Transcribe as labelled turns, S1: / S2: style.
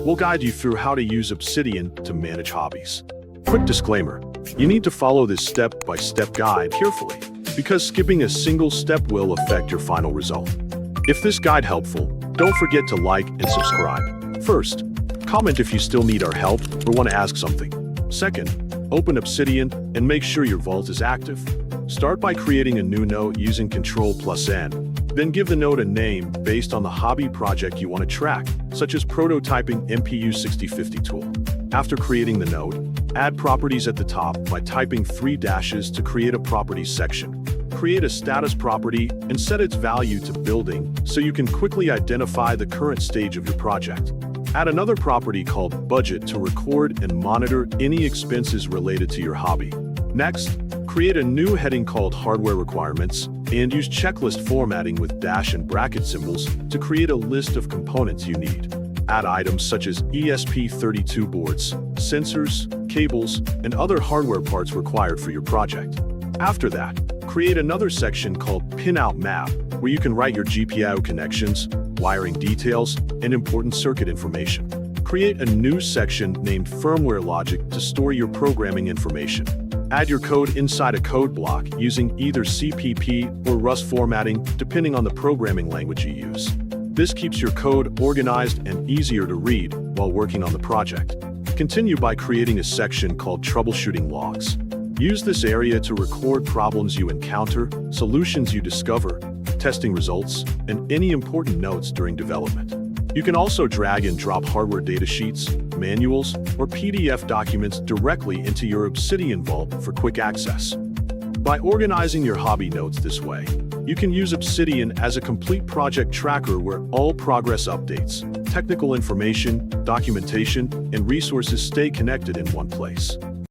S1: we'll guide you through how to use Obsidian to manage hobbies. Quick disclaimer, you need to follow this step-by-step guide carefully, because skipping a single step will affect your final result. If this guide helpful, don't forget to like and subscribe. First, comment if you still need our help or want to ask something. Second, open Obsidian and make sure your vault is active. Start by creating a new node using 𝗡𝗘𝗘𝗗. Then give the node a name based on the hobby project you want to track, such as prototyping MPU 6050 tool. After creating the node, add properties at the top by typing 3 dashes to create a properties section. Create a status property and set its value to building so you can quickly identify the current stage of your project. Add another property called budget to record and monitor any expenses related to your hobby. Next, create a new heading called hardware requirements and use checklist formatting with dash and bracket symbols to create a list of components you need. Add items such as ESP32 boards, sensors, cables, and other hardware parts required for your project. After that, create another section called pinout map, where you can write your GPIO connections, wiring details, and important circuit information. Create a new section named firmware logic to store your programming information. Add your code inside a code block using either CPP or Rust formatting, depending on the programming language you use. This keeps your code organized and easier to read while working on the project. Continue by creating a section called troubleshooting logs. Use this area to record problems you encounter, solutions you discover, testing results, and any important notes during development. You can also drag and drop hardware datasheets, manuals, or PDF documents directly into your Obsidian vault for quick access. By organizing your hobby notes this way, you can use Obsidian as a complete project tracker where all progress updates, technical information, documentation, and resources stay connected in one place.